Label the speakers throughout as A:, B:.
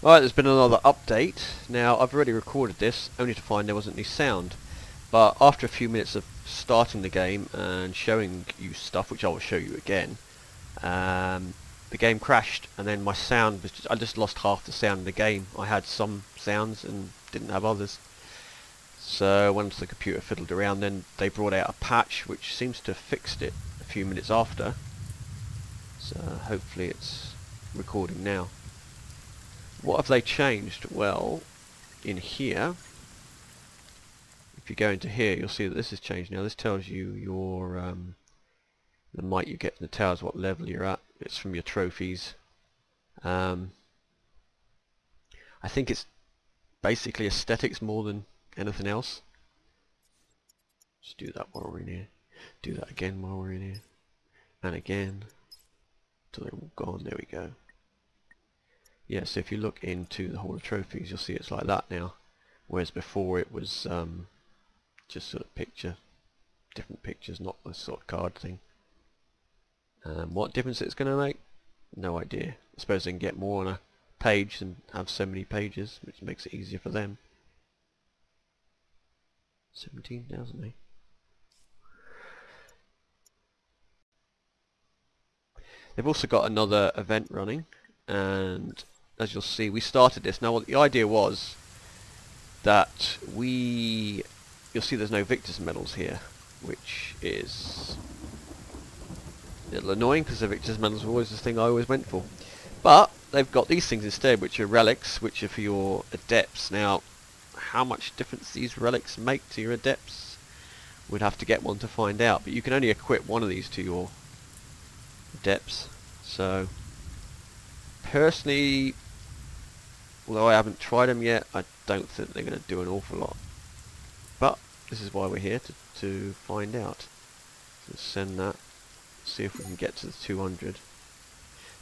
A: Right, there's been another update. Now, I've already recorded this, only to find there wasn't any sound. But after a few minutes of starting the game and showing you stuff, which I will show you again, the game crashed, and then my sound was I just lost half the sound in the game. I had some sounds and didn't have others. So once the computer fiddled around, then they brought out a patch which seems to have fixed it a few minutes after. So hopefully it's recording now. What have they changed? Well, in here, if you go into here, you'll see that this has changed now. This tells you your the might you get in the towers, what level you're at. It's from your trophies. I think it's basically aesthetics more than anything else. Just do that while we're in here. Do that again while we're in here. And again. Till they're all gone. There we go. Yeah, so if you look into the Hall of Trophies, you'll see it's like that now. Whereas before it was just sort of different pictures, not the sort of card thing. What difference it's going to make? No idea. I suppose they can get more on a page and have so many pages, which makes it easier for them. 17,000, eh? They've also got another event running, and as you'll see, we started this. Now, the idea was that you'll see there's no Victor's medals here, which is a little annoying because the Victor's medals were always the thing I always went for. But they've got these things instead, which are relics, which are for your adepts. Now, how much difference these relics make to your adepts, we'd have to get one to find out. But you can only equip one of these to your adepts. So, personally, although I haven't tried them yet, I don't think they're going to do an awful lot. But this is why we're here, to find out. Let's send that. See if we can get to the 200.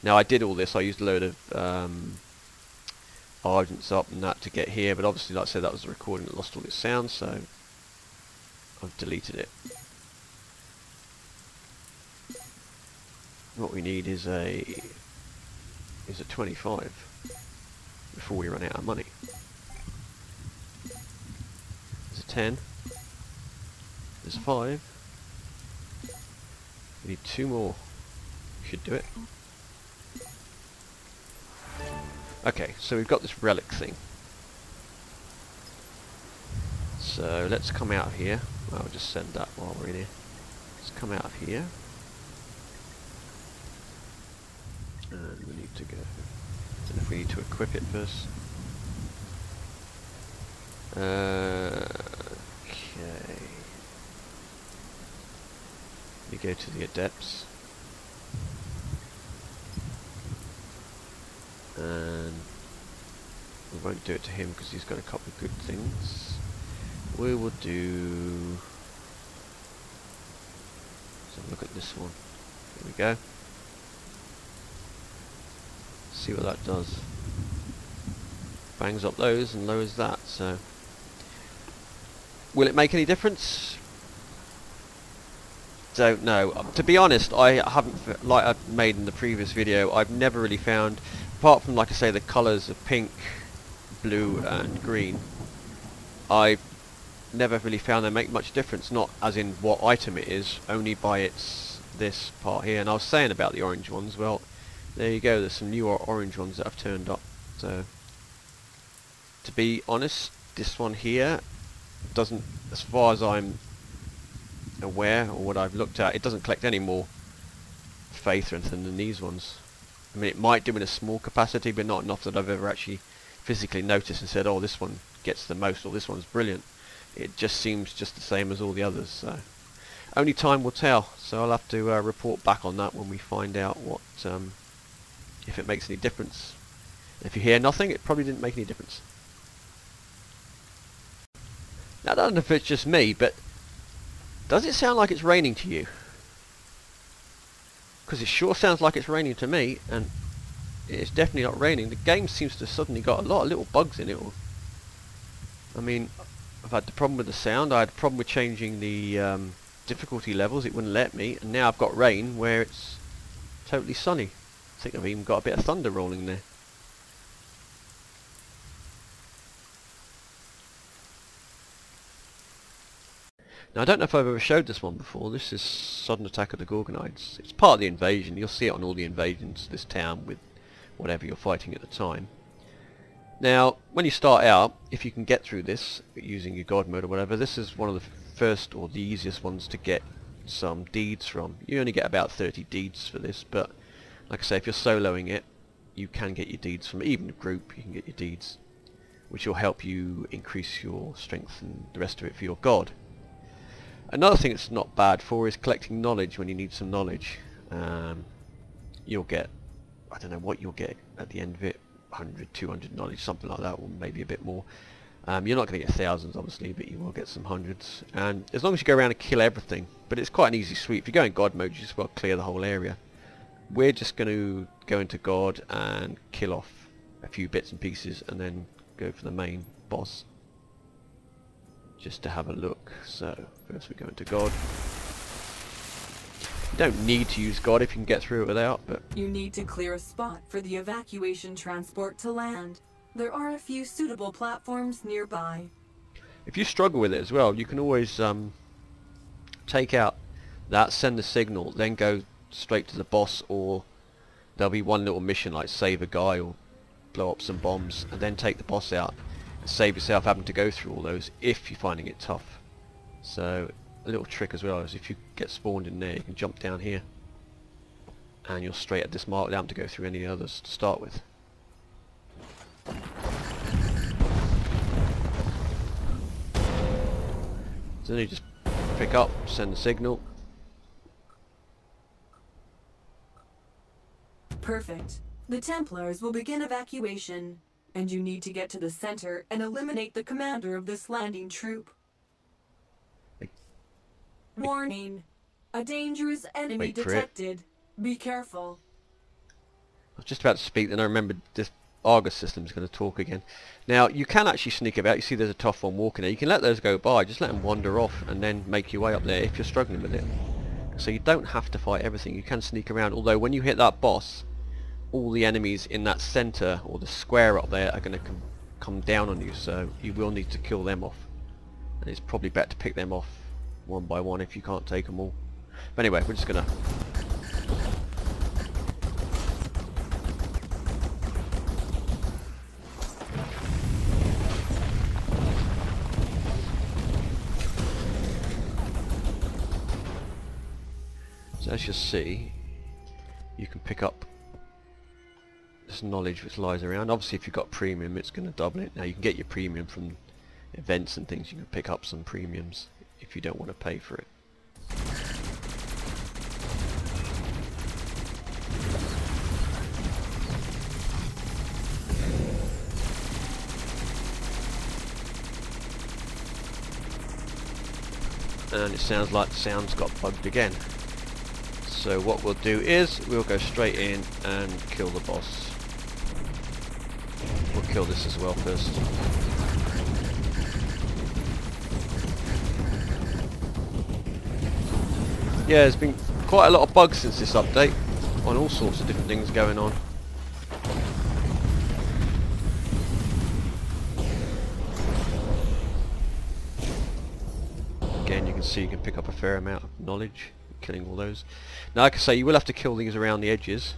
A: Now, I did all this. I used a load of Argents up and that to get here, but obviously, like I said, that was a recording that lost all its sound, so I've deleted it. What we need is a 25 before we run out of money. There's a 10. There's a 5. We need 2 more. Should do it. Okay, so we've got this relic thing. So let's come out of here. I'll just send that while we're in here. Let's come out of here. And we need to go. I don't know if we need to equip it first. Okay. We go to the adepts. And we won't do it to him because he's got a couple of good things. We will do. Let's have a look at this one. There we go. See what that does. Bangs up those and lowers that. So, will it make any difference? Don't know. To be honest, I haven't, like I made in the previous video, I've never really found, apart from, like I say, the colours of pink, blue and green, I've never really found they make much difference, not as in what item it is, only by this part here. And I was saying about the orange ones, well, there you go, there's some new orange ones that have turned up. So, to be honest, this one here doesn't, as far as I'm aware, or what I've looked at, it doesn't collect any more faith or anything than these ones. I mean, it might do in a small capacity, but not enough that I've ever actually physically noticed and said, oh, this one gets the most, or this one's brilliant. It just seems just the same as all the others, so only time will tell. So I'll have to report back on that when we find out what if it makes any difference. If you hear nothing, it probably didn't make any difference. Now, I don't know if it's just me, but does it sound like it's raining to you? Because it sure sounds like it's raining to me, and it's definitely not raining. The game seems to have suddenly got a lot of little bugs in it. I mean, I've had the problem with the sound, I had a problem with changing the difficulty levels, it wouldn't let me, and now I've got rain where it's totally sunny. I think I've even got a bit of thunder rolling there. Now I don't know if I've ever showed this one before. This is Sudden Attack of the Gorgonides. It's part of the invasion. You'll see it on all the invasions of this town with whatever you're fighting at the time. Now when you start out, if you can get through this using your god mode or whatever, this is one of the first or the easiest ones to get some deeds from. You only get about 30 deeds for this, but like I say, if you're soloing it, you can get your deeds from, even a group you can get your deeds, which will help you increase your strength and the rest of it for your god. Another thing it's not bad for is collecting knowledge when you need some knowledge. You'll get, I don't know what you'll get at the end of it, 100, 200 knowledge, something like that, or maybe a bit more. You're not going to get thousands obviously, but you will get some hundreds. And as long as you go around and kill everything, but it's quite an easy sweep. If you go in God mode, you just got to clear the whole area. We're just going to go into God and kill off a few bits and pieces and then go for the main boss. Just to have a look. So first we go into God. You don't need to use God if you can get through it without, but
B: you need to clear a spot for the evacuation transport to land. There are a few suitable platforms nearby.
A: If you struggle with it as well, you can always take out that, send the signal, then go straight to the boss, or there'll be one little mission like save a guy or blow up some bombs and then take the boss out. Save yourself having to go through all those if you're finding it tough. So a little trick as well is if you get spawned in there, you can jump down here and you're straight at this mark without having to go through any others to start with. So then you just pick up, send the signal.
B: Perfect. The Templars will begin evacuation. And you need to get to the center and eliminate the commander of this landing troop. Warning. A dangerous enemy detected. Be careful.
A: I was just about to speak, then I remembered this Argus system is going to talk again. Now, you can actually sneak about. You see there's a tough one walking there. You can let those go by. Just let them wander off and then make your way up there if you're struggling with it. So you don't have to fight everything. You can sneak around. Although when you hit that boss, all the enemies in that center or the square up there are going to come down on you, so you will need to kill them off, and it's probably better to pick them off one by one if you can't take them all. But anyway, we're just going to so as you see, you can pick up this knowledge which lies around. Obviously if you've got premium, it's going to double it. Now you can get your premium from events and things. You can pick up some premiums if you don't want to pay for it. And it sounds like the sound's got bugged again. So what we'll do is we'll go straight in and kill the boss. We'll kill this as well first. Yeah, there's been quite a lot of bugs since this update, on all sorts of different things going on. Again, you can see you can pick up a fair amount of knowledge killing all those. Now like I say, you will have to kill these around the edges,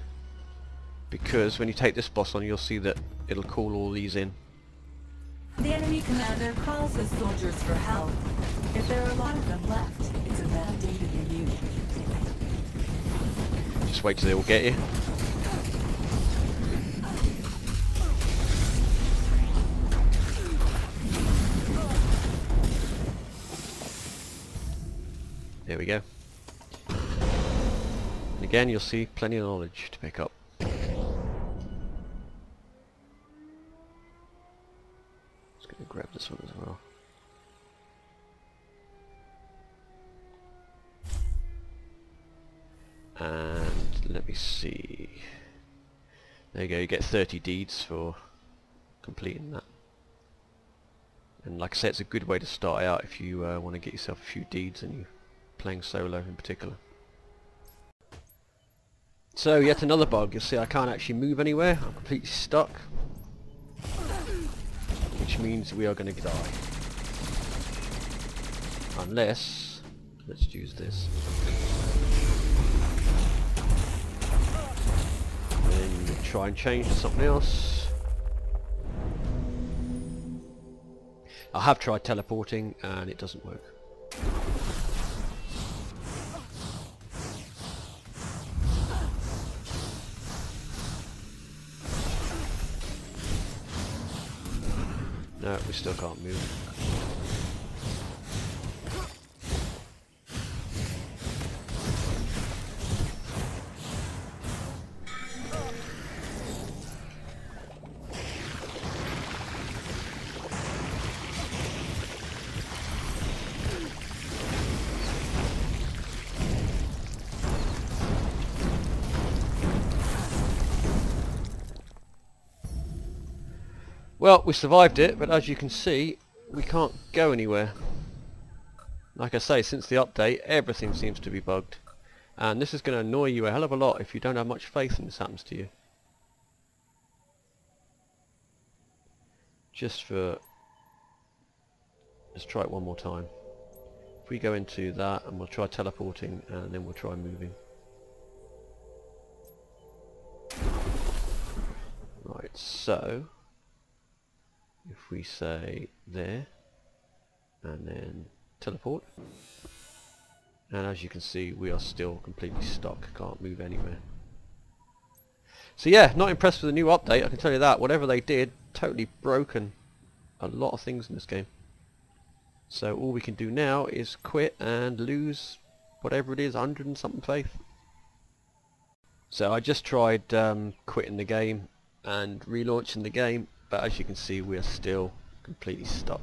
A: because when you take this boss on, you'll see that it'll call all these in.
B: The enemy commander calls his soldiers for help. If there are a lot of them left, it's a bad day to be you.
A: Just wait till they all get you. There we go. And again, you'll see plenty of knowledge to pick up. Just going to grab this one as well. And let me see. There you go, you get 30 deeds for completing that. And like I said, it's a good way to start out if you want to get yourself a few deeds and you're playing solo in particular. So yet another bug. You'll see I can't actually move anywhere. I'm completely stuck, which means we are going to die. Unless, let's use this. Then try and change to something else. I have tried teleporting and it doesn't work. No, we still can't move. Well, we survived it, but as you can see, we can't go anywhere. Like I say, since the update, everything seems to be bugged. And this is going to annoy you a hell of a lot if you don't have much faith when this happens to you. Let's try it one more time. If we go into that, and we'll try teleporting, and then we'll try moving. Right, so if we say there and then teleport, and as you can see we are still completely stuck, can't move anywhere. So yeah, not impressed with the new update, I can tell you that. Whatever they did, totally broken a lot of things in this game. So all we can do now is quit and lose whatever it is, 100 and something faith. So I just tried quitting the game and relaunching the game, but as you can see we are still completely stuck.